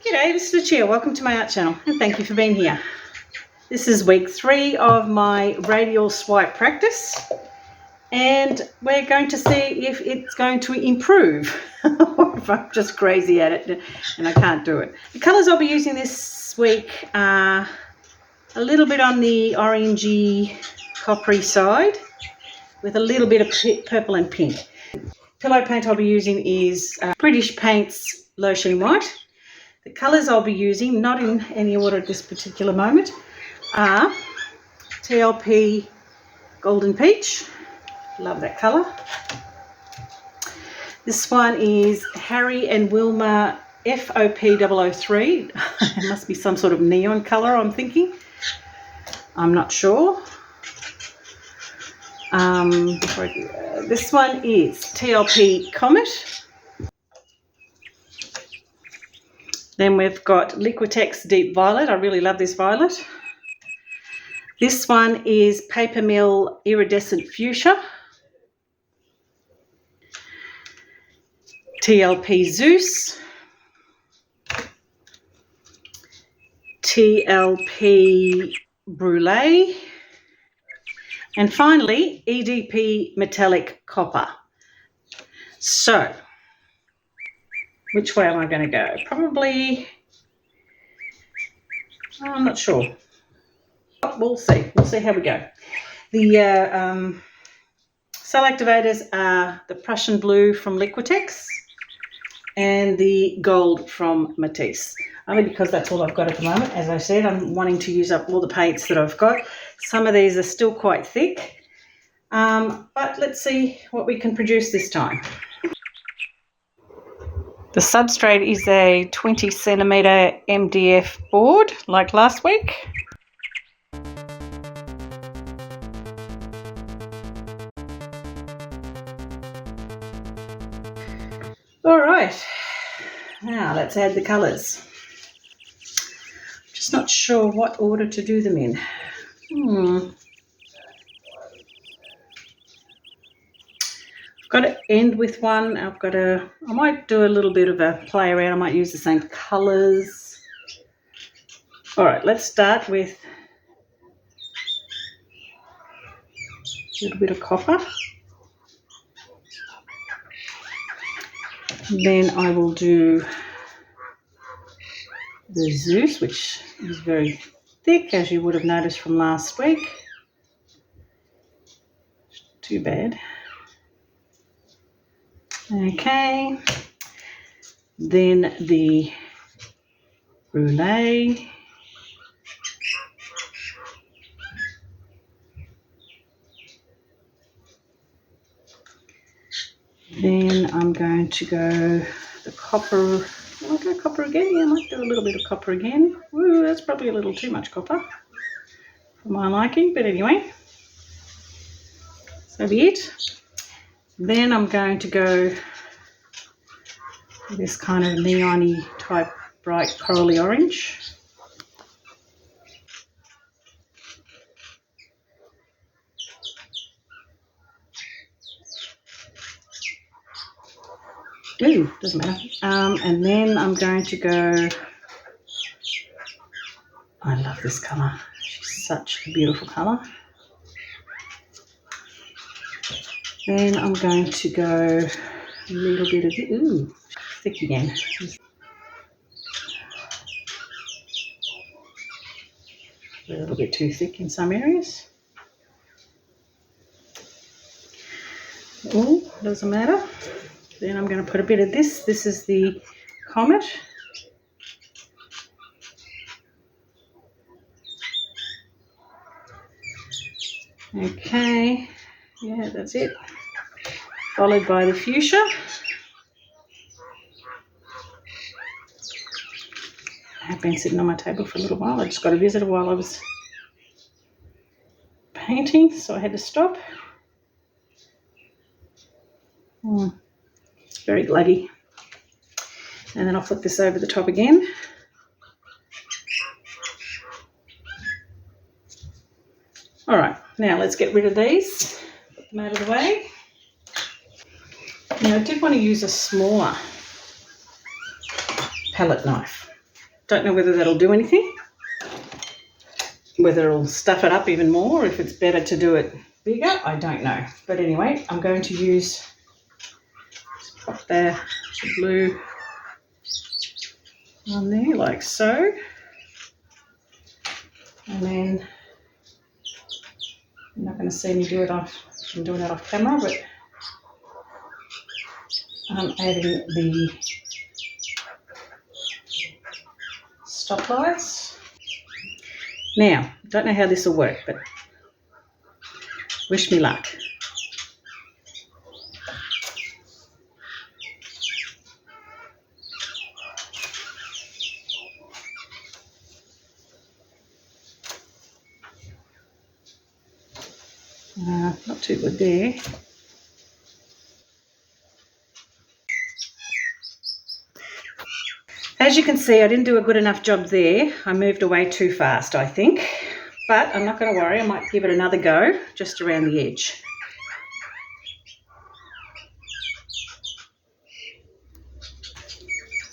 G'day, this is Fushia. Welcome to my art channel and thank you for being here. This is week 3 of my Radial Swipe practice and we're going to see if it's going to improve or if I'm just crazy at it and I can't do it. The colours I'll be using this week are a little bit on the orangey coppery side with a little bit of purple and pink. Pillow paint I'll be using is British Paints Low Sheen White. The colours I'll be using, not in any order at this particular moment, are TLP Golden Peach. Love that colour. This one is Harry and Wilma FOP003. It must be some sort of neon colour, I'm thinking. I'm not sure. This one is TLP Comet. Then we've got Liquitex Deep Violet. I really love this violet. This one is Papermill Iridescent Fushia. TLP Zeus. TLP Brulee. And finally, EDP Metallic Copper. So, which way am I going to go? Probably, I'm not sure. We'll see. We'll see how we go. The cell activators are the Prussian blue from Liquitex and the gold from Matisse. Only because that's all I've got at the moment. As I said, I'm wanting to use up all the paints that I've got. Some of these are still quite thick, but let's see what we can produce this time. The substrate is a 20 centimetre MDF board, like last week. All right, now let's add the colours. Just not sure what order to do them in. Got to end with one. I might do a little bit of a play around. I might use the same colours. All right, let's start with a little bit of copper. Then I will do the Zeus, which is very thick, as you would have noticed from last week. Too bad. Okay, then the Brulee, then I'm going to go the copper. Will I go copper again? Yeah, I might do a little bit of copper again. Ooh, that's probably a little too much copper for my liking, but anyway, so be it. Then I'm going to go this kind of neon-y type bright corally orange. Ooh, doesn't matter. And then I'm going to go, I love this colour. She's such a beautiful colour. Then I'm going to go a little bit of, ooh, thick again. A little bit too thick in some areas. Oh, doesn't matter. Then I'm going to put a bit of this. This is the Comet. Okay, yeah, that's it. Followed by the Fushia. I've been sitting on my table for a little while. I just got a visitor while I was painting, so I had to stop. It's very gluggy. And then I'll flip this over the top again. All right, now let's get rid of these. Put them out of the way. Now I did want to use a smaller palette knife. Don't know whether that'll do anything, whether it'll stuff it up even more, if it's better to do it bigger, I don't know. But anyway, I'm going to use, just pop the blue on there like so. And then, you're not going to see me do it off, I'm doing it off camera, but I'm adding the stoplights. Now, don't know how this will work, but wish me luck. Not too good there. As you can see, I didn't do a good enough job there. I moved away too fast, I think. But I'm not going to worry. I might give it another go just around the edge.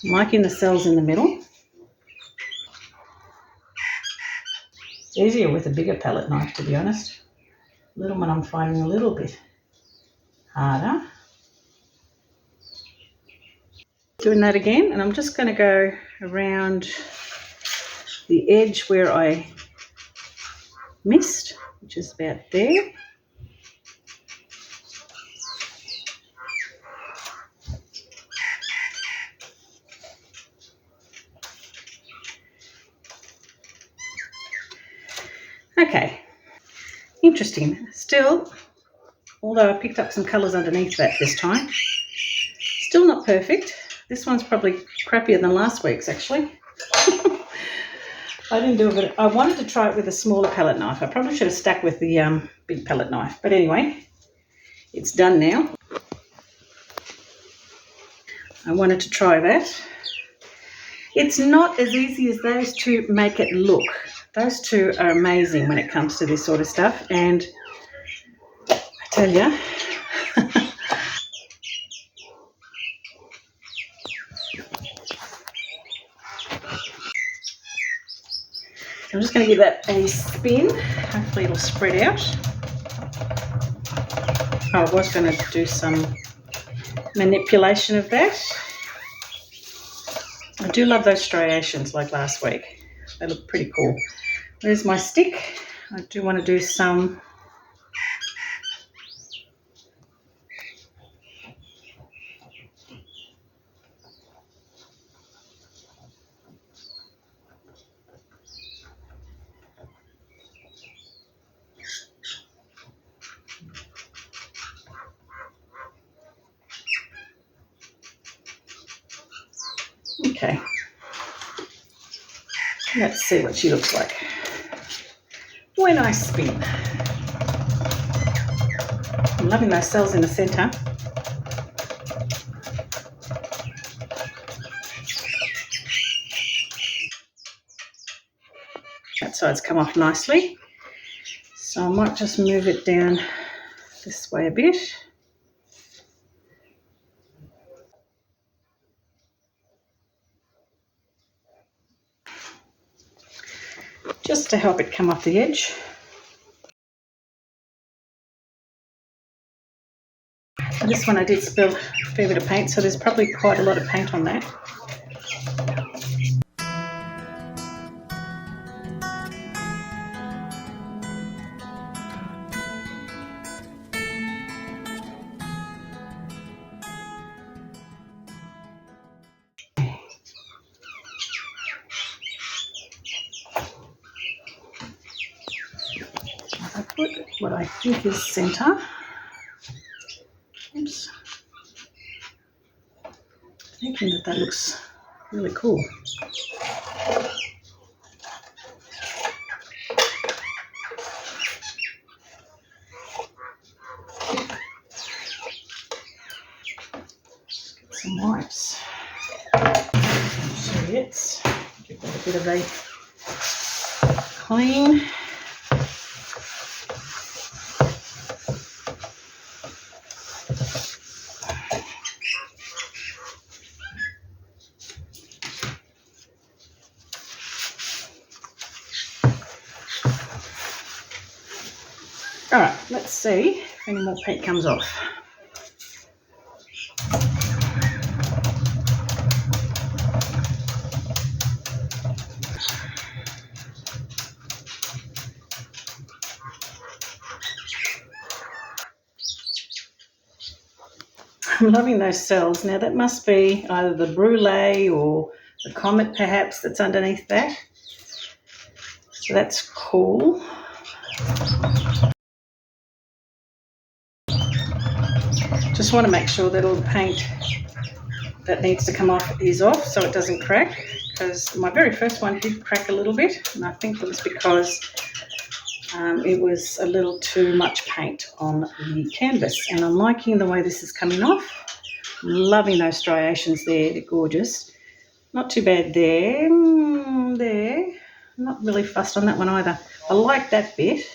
I'm liking the cells in the middle. It's easier with a bigger palette knife, to be honest. Little one I'm finding a little bit harder. Doing that again, and I'm just going to go around the edge where I missed, which is about there. Okay, interesting. Still, although I picked up some colours underneath that this time, still not perfect. This one's probably crappier than last week's, actually. I didn't do a bit. I wanted to try it with a smaller palette knife. I probably should have stuck with the big palette knife. But anyway, it's done now. I wanted to try that. It's not as easy as those two make it look. Those two are amazing when it comes to this sort of stuff. And I tell you, I'm just going to give that a spin. Hopefully it'll spread out. I was going to do some manipulation of that. I do love those striations like last week. They look pretty cool. There's my stick. I do want to do some okay. Let's see what she looks like when I spin. I'm loving those cells in the centre. That side's come off nicely. So I might just move it down this way a bit. Just to help it come off the edge. And this one I did spill a fair bit of paint, so there's probably quite a lot of paint on that. I put what I think is centre. Oops. Thinking that looks really cool. Get some wipes. Serviettes. Give that a bit of a clean. let's see if any more paint comes off. I'm loving those cells. Now that must be either the Brulee or the Comet perhaps that's underneath that. So that's cool. Just want to make sure that all the paint that needs to come off is off so it doesn't crack, because my very first one did crack a little bit, and I think it was because it was a little too much paint on the canvas. And I'm liking the way this is coming off. I'm loving those striations there, they're gorgeous. Not too bad there. There. Not really fussed on that one either. I like that bit,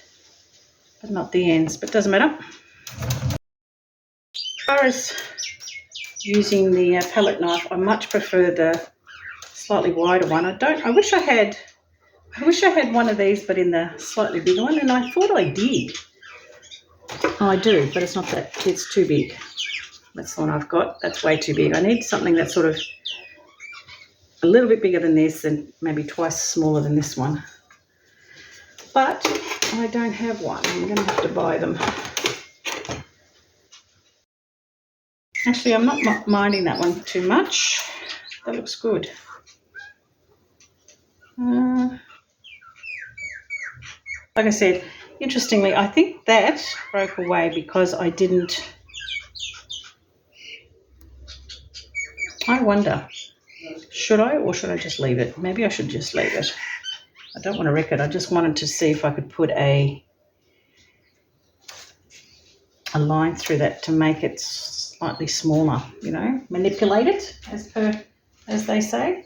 but not the ends, but doesn't matter. As far as using the palette knife, I much prefer the slightly wider one. I wish I had one of these, but in the slightly bigger one, and I thought I did. Oh, I do, but it's not that. It's too big. That's the one I've got. That's way too big. I need something that's sort of a little bit bigger than this and maybe twice smaller than this one. But I don't have one. I'm going to have to buy them. Actually, I'm not minding that one too much. That looks good. Like I said, interestingly, I think that broke away because I didn't... I wonder, should I or should I just leave it? Maybe I should just leave it. I don't want to wreck it. I just wanted to see if I could put a line through that to make it slightly smaller, you know, manipulate it as they say.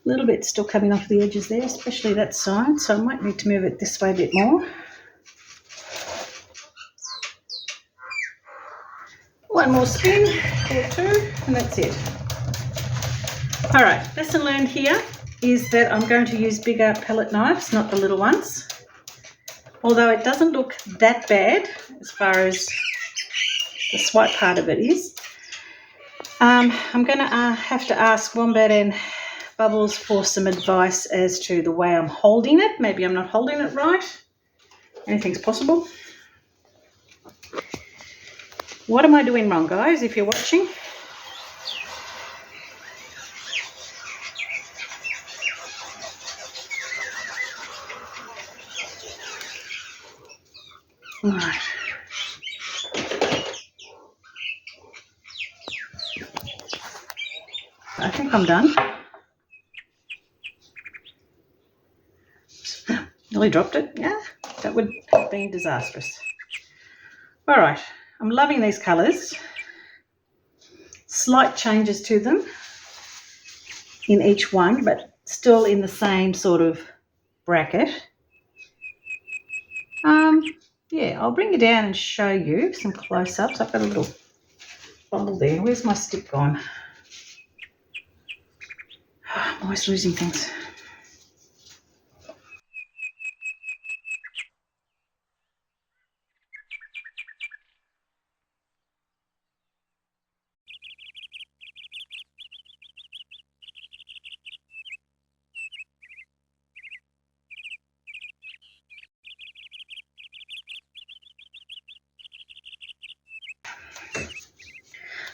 A little bit still coming off the edges there, especially that side, so I might need to move it this way a bit more. One more spin or two, and that's it. All right, lesson learned here is that I'm going to use bigger palette knives, not the little ones. Although it doesn't look that bad as far as the swipe part of it is. I'm going to have to ask Wombat and Bubbles for some advice as to the way I'm holding it. Maybe I'm not holding it right. Anything's possible. What am I doing wrong, guys, if you're watching? All right. I think I'm done. Nearly dropped it. Yeah, that would have been disastrous. All right, I'm loving these colours. Slight changes to them in each one, but still in the same sort of bracket. Yeah, I'll bring it down and show you some close-ups. I've got a little bubble there. Where's my stick gone? I'm always losing things.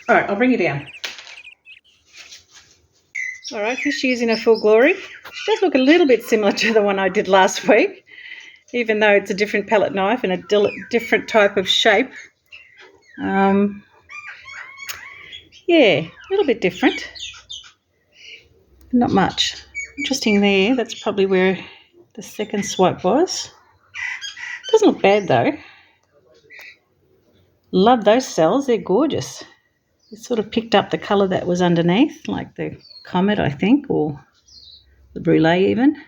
All right, I'll bring you down. All right, here she is in her full glory. She does look a little bit similar to the one I did last week, even though it's a different palette knife and a different type of shape. Yeah, a little bit different. Not much. Interesting there. That's probably where the second swipe was. Doesn't look bad though. Love those cells. They're gorgeous. It sort of picked up the colour that was underneath, like the Comet, I think, or the Brulee even.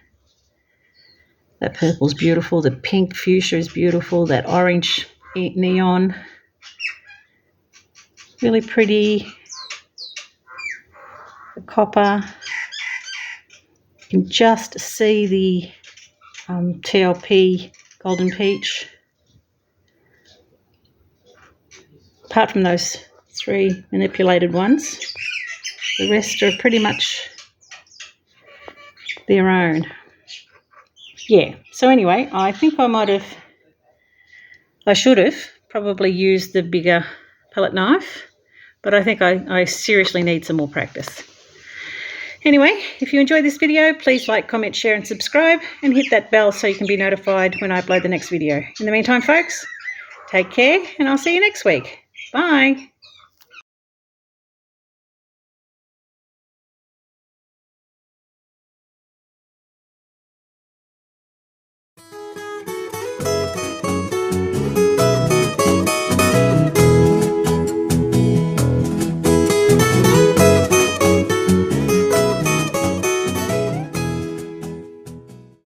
That purple's beautiful. The pink fuchsia is beautiful. That orange neon. Really pretty. the copper. You can just see the TLP golden peach. Apart from those 3 manipulated ones, the rest are pretty much their own. Yeah, so anyway, I think I should have probably used the bigger palette knife, but I think I seriously need some more practice. Anyway, if you enjoyed this video, please like, comment, share and subscribe, and hit that bell so you can be notified when I upload the next video. In the meantime, folks, take care, and I'll see you next week. Bye.